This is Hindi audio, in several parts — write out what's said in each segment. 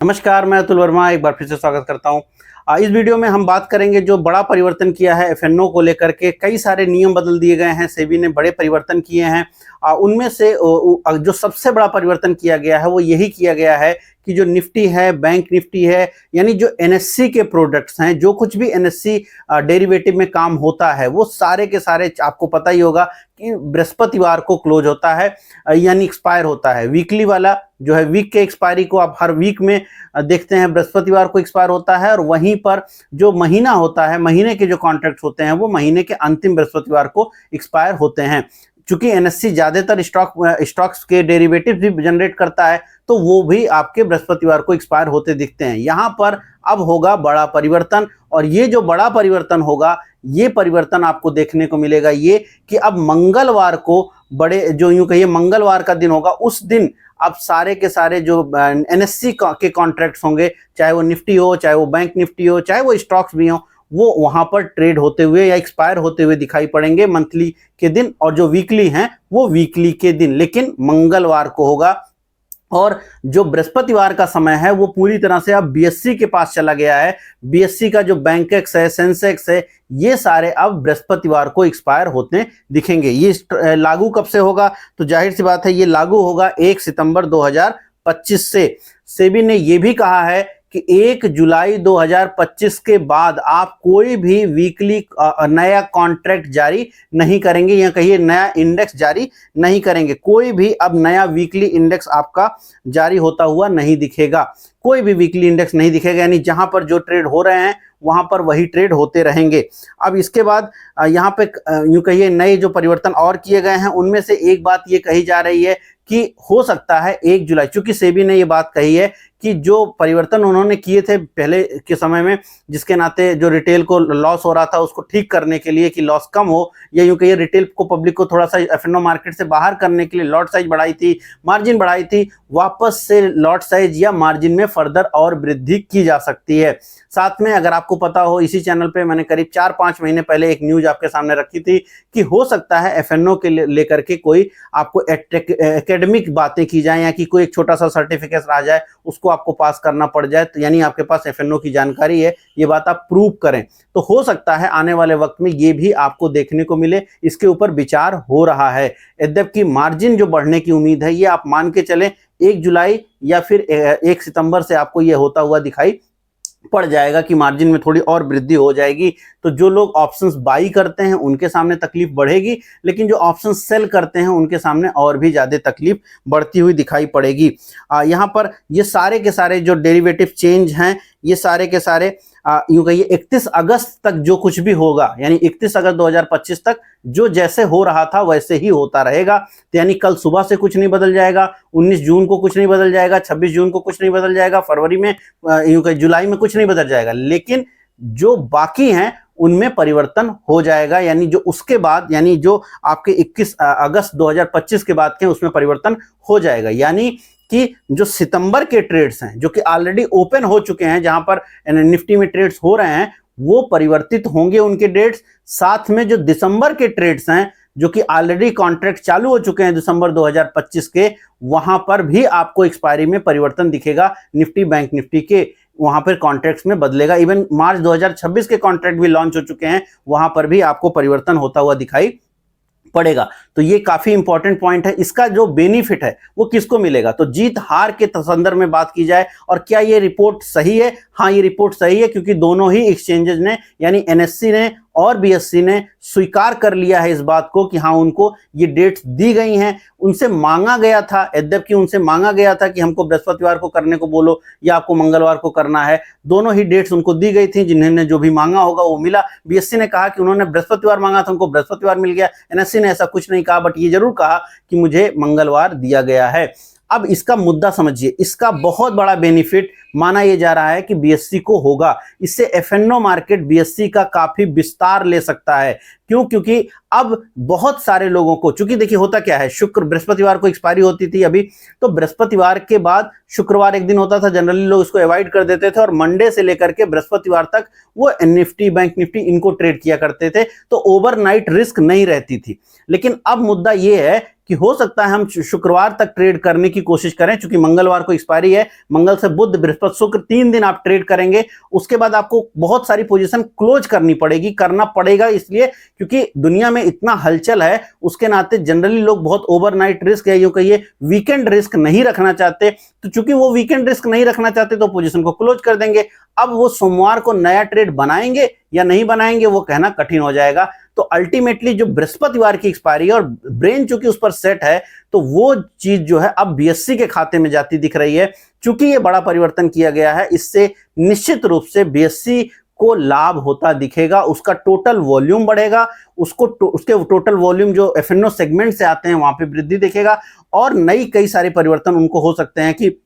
नमस्कार, मैं अतुल वर्मा एक बार फिर से स्वागत करता हूं। इस वीडियो में हम बात करेंगे जो बड़ा परिवर्तन किया है एफएनओ को लेकर के। कई सारे नियम बदल दिए गए हैं, सेबी ने बड़े परिवर्तन किए हैं। उनमें से जो सबसे बड़ा परिवर्तन किया गया है वो यही किया गया है कि जो निफ्टी है, बैंक निफ्टी है, यानी जो एनएससी के प्रोडक्ट्स हैं, जो कुछ भी एनएससी डेरिवेटिव में काम होता है वो सारे के सारे आपको पता ही होगा कि बृहस्पतिवार को क्लोज होता है, यानी एक्सपायर होता है। वीकली वाला जो है, वीक के एक्सपायरी को आप हर वीक में देखते हैं, बृहस्पतिवार को एक्सपायर होता है। और वहीं पर जो महीना होता है, महीने के जो कॉन्ट्रैक्ट होते हैं वो महीने के अंतिम बृहस्पतिवार को एक्सपायर होते हैं। चूंकि एनएससी ज्यादातर स्टॉक्स के डेरिवेटिव भी जनरेट करता है, तो वो भी आपके बृहस्पतिवार को एक्सपायर होते दिखते हैं। यहां पर अब होगा बड़ा परिवर्तन, और ये जो बड़ा परिवर्तन होगा, ये परिवर्तन आपको देखने को मिलेगा ये कि अब मंगलवार को बड़े जो यूं कहिए मंगलवार का दिन होगा, उस दिन अब सारे के सारे जो एनएससी के कॉन्ट्रैक्ट्स होंगे, चाहे वो निफ्टी हो, चाहे वो बैंक निफ्टी हो, चाहे वो स्टॉक्स भी हो, वो वहां पर ट्रेड होते हुए या एक्सपायर होते हुए दिखाई पड़ेंगे मंथली के दिन। और जो वीकली हैं वो वीकली के दिन, लेकिन मंगलवार को होगा। और जो बृहस्पतिवार का समय है वो पूरी तरह से अब बीएससी के पास चला गया है। बीएससी का जो बैंकेक्स है, सेंसेक्स है, ये सारे अब बृहस्पतिवार को एक्सपायर होते दिखेंगे। ये लागू कब से होगा? तो जाहिर सी बात है ये लागू होगा 1 सितंबर 2025 से। सेबी ने ये भी कहा है कि 1 जुलाई 2025 के बाद आप कोई भी वीकली नया कॉन्ट्रैक्ट जारी नहीं करेंगे, या कहिए नया इंडेक्स जारी नहीं करेंगे। कोई भी अब नया वीकली इंडेक्स आपका जारी होता हुआ नहीं दिखेगा। कोई भी वीकली इंडेक्स नहीं दिखेगा, यानी जहां पर जो ट्रेड हो रहे हैं वहां पर वही ट्रेड होते रहेंगे। अब इसके बाद यहाँ पे यूं कहिए नए जो परिवर्तन और किए गए हैं, उनमें से एक बात ये कही जा रही है कि हो सकता है 1 जुलाई, चूंकि सेबी ने ये बात कही है कि जो परिवर्तन उन्होंने किए थे पहले के समय में, जिसके नाते जो रिटेल को लॉस हो रहा था उसको ठीक करने के लिए कि लॉस कम हो, या यूं कहिए रिटेल को, पब्लिक को थोड़ा सा एफएनओ मार्केट से बाहर करने के लिए लॉट साइज बढ़ाई थी, मार्जिन बढ़ाई थी। वापस से लॉट साइज या मार्जिन में फर्दर और वृद्धि की जा सकती है। साथ में अगर आपको पता हो, इसी चैनल पे मैंने करीब 4-5 महीने पहले एक न्यूज आपके सामने रखी थी कि हो सकता है एफएनओ के लेकर के कोई आपको एकेडमिक बातें की जाए, या कि कोई एक छोटा सा सर्टिफिकेट आ जाए, उसको आपको पास करना पड़ जाए, तो यानी आपके पास एफएनओ की जानकारी है, ये बात आप प्रूव करें। तो हो सकता है आने वाले वक्त में ये भी आपको देखने को मिले, इसके ऊपर विचार हो रहा है। यद्यपि मार्जिन जो बढ़ने की उम्मीद है, ये आप मान के चलें 1 जुलाई या फिर 1 सितंबर से आपको ये होता हुआ दिखाई पड़ जाएगा कि मार्जिन में थोड़ी और वृद्धि हो जाएगी। तो जो लोग ऑप्शंस बाई करते हैं उनके सामने तकलीफ बढ़ेगी, लेकिन जो ऑप्शन सेल करते हैं उनके सामने और भी ज्यादा तकलीफ बढ़ती हुई दिखाई पड़ेगी। यहाँ पर ये सारे के सारे जो डेरिवेटिव चेंज हैं, ये सारे के सारे यूं कहिए 31 अगस्त तक जो कुछ भी होगा, यानी 31 अगस्त 2025 तक जो जैसे हो रहा था वैसे ही होता रहेगा। तो यानी कल सुबह से कुछ नहीं बदल जाएगा, 19 जून को कुछ नहीं बदल जाएगा, 26 जून को कुछ नहीं बदल जाएगा, फरवरी में यूं कहिए जुलाई में कुछ नहीं बदल जाएगा, लेकिन जो बाकी हैं उनमें परिवर्तन हो जाएगा। यानी जो उसके बाद, यानी जो आपके 21 अगस्त 2025 के बाद के उसमें परिवर्तन हो जाएगा। यानी कि जो सितंबर के ट्रेड्स हैं, जो कि ऑलरेडी ओपन हो चुके हैं, जहां पर निफ्टी में ट्रेड्स हो रहे हैं, वो परिवर्तित होंगे उनके डेट्स। साथ में जो दिसंबर के ट्रेड्स हैं, जो कि ऑलरेडी कॉन्ट्रैक्ट चालू हो चुके हैं दिसंबर 2025 के, वहां पर भी आपको एक्सपायरी में परिवर्तन दिखेगा। निफ्टी, बैंक निफ्टी के वहां पर कॉन्ट्रैक्ट्स में बदलेगा। इवन मार्च 2026 के कॉन्ट्रैक्ट भी लॉन्च हो चुके हैं, वहां पर भी आपको परिवर्तन होता हुआ दिखाई पड़ेगा। तो ये काफी इंपॉर्टेंट पॉइंट है। इसका जो बेनिफिट है वो किसको मिलेगा? तो जीत हार के संदर्भ में बात की जाए, और क्या ये रिपोर्ट सही है? हाँ, ये रिपोर्ट सही है, क्योंकि दोनों ही एक्सचेंजेस ने, यानी एनएससी ने और बीएससी ने स्वीकार कर लिया है इस बात को कि हाँ, उनको ये डेट्स दी गई हैं। उनसे मांगा गया था, यद्यपि उनसे मांगा गया था कि हमको बृहस्पतिवार को करने को बोलो या आपको मंगलवार को करना है। दोनों ही डेट्स उनको दी गई थी, जिन्होंने जो भी मांगा होगा वो मिला। बीएससी ने कहा कि उन्होंने बृहस्पतिवार मांगा था, उनको बृहस्पतिवार मिल गया। एनएससी ने ऐसा कुछ नहीं कहा, बट ये जरूर कहा कि मुझे मंगलवार दिया गया है। अब इसका मुद्दा समझिए, इसका बहुत बड़ा बेनिफिट माना यह जा रहा है कि बीएससी को होगा। इससे एफएनओ मार्केट बीएससी का काफी विस्तार ले सकता है। क्यों? क्योंकि अब बहुत सारे लोगों को, चूंकि देखिए होता क्या है, शुक्र बृहस्पतिवार को एक्सपायरी होती थी अभी, तो बृहस्पतिवार के बाद शुक्रवार एक दिन होता था, जनरली लोग इसको अवॉइड कर देते थे, और मंडे से लेकर के बृहस्पतिवार तक वो निफ्टी, बैंक निफ्टी इनको ट्रेड किया करते थे, तो ओवरनाइट रिस्क नहीं रहती थी। लेकिन अब मुद्दा यह है कि हो सकता है हम शुक्रवार तक ट्रेड करने की कोशिश करें, क्योंकि मंगलवार को एक्सपायरी है। मंगल से बुध बृहस्पति शुक्र 3 दिन आप ट्रेड करेंगे, उसके बाद आपको बहुत सारी पोजीशन क्लोज करनी पड़ेगी। करना पड़ेगा इसलिए क्योंकि दुनिया में इतना हलचल है, उसके नाते जनरली लोग बहुत ओवरनाइट रिस्क है, यूं कहिए वीकेंड रिस्क नहीं रखना चाहते। तो चूंकि वो वीकेंड रिस्क नहीं रखना चाहते तो पोजीशन को क्लोज कर देंगे। अब वो सोमवार को नया ट्रेड बनाएंगे या नहीं बनाएंगे वो कहना कठिन हो जाएगा। तो अल्टीमेटली जो बृहस्पतिवार की एक्सपायरी है और ब्रेन चूंकि उस पर सेट है, तो वो चीज जो है अब बीएससी के खाते में जाती दिख रही है। चूंकि ये बड़ा परिवर्तन किया गया है, इससे निश्चित रूप से बीएससी को लाभ होता दिखेगा। उसका टोटल वॉल्यूम बढ़ेगा, उसके टोटल वॉल्यूम जो एफएनओ सेगमेंट से आते हैं वहां पे वृद्धि दिखेगा, और नई कई सारे परिवर्तन उनको हो सकते हैं कि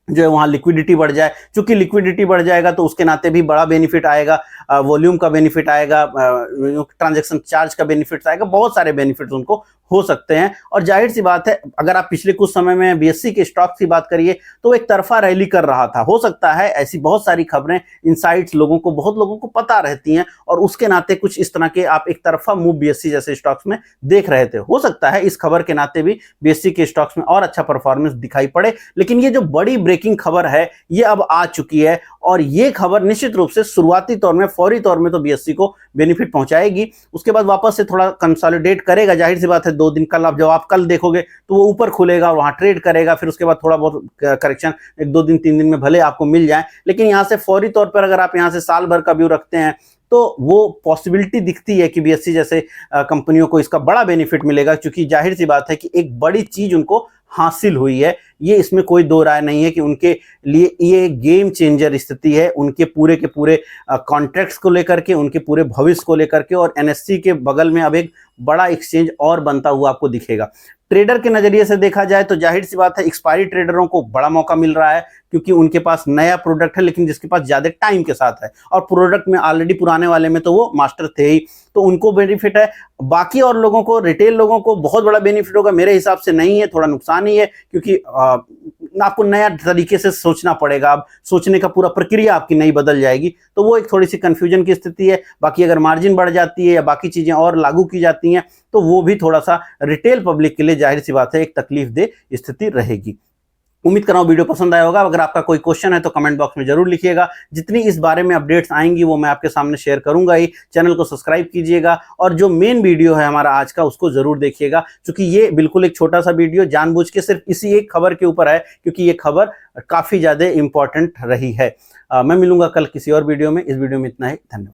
जो है वहां लिक्विडिटी बढ़ जाए। चूंकि लिक्विडिटी बढ़ जाएगा तो उसके नाते भी बड़ा बेनिफिट आएगा, वॉल्यूम का बेनिफिट आएगा, ट्रांजैक्शन चार्ज का बेनिफिट आएगा, बहुत सारे बेनिफिट्स उनको हो सकते हैं। और जाहिर सी बात है, अगर आप पिछले कुछ समय में बीएससी के स्टॉक की बात करिए तो एक तरफा रैली कर रहा था। हो सकता है ऐसी बहुत सारी खबरें, इनसाइट्स बहुत लोगों को पता रहती हैं, और उसके नाते कुछ इस तरह के आप एक तरफा मूव बीएससी जैसे स्टॉक्स में देख रहे थे। हो सकता है इस खबर के नाते भी बीएससी के स्टॉक्स में और अच्छा परफॉर्मेंस दिखाई पड़े। लेकिन ये जो बड़ी ब्रेकिंग खबर है ये अब आ चुकी है, और ये खबर निश्चित रूप से शुरुआती तौर में, फौरी तौर में तो बीएससी को बेनिफिट पहुंचाएगी। उसके बाद वापस से थोड़ा कंसोलिडेट करेगा। जाहिर सी बात है 2 दिन कल आप जब आप कल देखोगे तो वो ऊपर खुलेगा, वहां ट्रेड करेगा, फिर उसके बाद थोड़ा बहुत करेक्शन 1-2 दिन 3 दिन में भले आपको मिल जाए। लेकिन यहां से फौरी तौर पर अगर आप यहां से साल भर का व्यू रखते हैं तो वो पॉसिबिलिटी दिखती है कि बीएससी जैसे कंपनियों को इसका बड़ा बेनिफिट मिलेगा, क्योंकि जाहिर सी बात है कि एक बड़ी चीज उनको हासिल हुई है। ये इसमें कोई दो राय नहीं है कि उनके लिए ये गेम चेंजर स्थिति है, उनके पूरे के पूरे कॉन्ट्रैक्ट्स को लेकर के, उनके पूरे भविष्य को लेकर के। और एनएससी के बगल में अब एक बड़ा एक्सचेंज और बनता हुआ आपको दिखेगा। ट्रेडर के नजरिए से देखा जाए तो जाहिर सी बात है एक्सपायरी ट्रेडरों को बड़ा मौका मिल रहा है, क्योंकि उनके पास नया प्रोडक्ट है लेकिन जिसके पास ज्यादा टाइम के साथ है, और प्रोडक्ट में ऑलरेडी पुराने वाले में तो वो मास्टर थे ही, तो उनको बेनिफिट है। बाकी और लोगों को, रिटेल लोगों को बहुत बड़ा बेनिफिट होगा, मेरे हिसाब से नहीं है, थोड़ा नुकसान ही है, क्योंकि आपको नया तरीके से सोचना पड़ेगा। अब सोचने का पूरा प्रक्रिया आपकी नई बदल जाएगी, तो वो एक थोड़ी सी कंफ्यूजन की स्थिति है। बाकी अगर मार्जिन बढ़ जाती है या बाकी चीजें और लागू की जाती हैं तो वो भी थोड़ा सा रिटेल पब्लिक के लिए जाहिर सी बात है एक तकलीफ दे स्थिति रहेगी। उम्मीद कर रहा हूं वीडियो पसंद आया होगा। अगर आपका कोई क्वेश्चन है तो कमेंट बॉक्स में जरूर लिखिएगा। जितनी इस बारे में अपडेट्स आएंगी वो मैं आपके सामने शेयर करूंगा ही। चैनल को सब्सक्राइब कीजिएगा, और जो मेन वीडियो है हमारा आज का उसको जरूर देखिएगा, क्योंकि ये बिल्कुल एक छोटा सा वीडियो जानबूझ के सिर्फ इसी एक खबर के ऊपर है, क्योंकि ये खबर काफी ज्यादा इंपॉर्टेंट रही है। मैं मिलूंगा कल किसी और वीडियो में। इस वीडियो में इतना ही। धन्यवाद।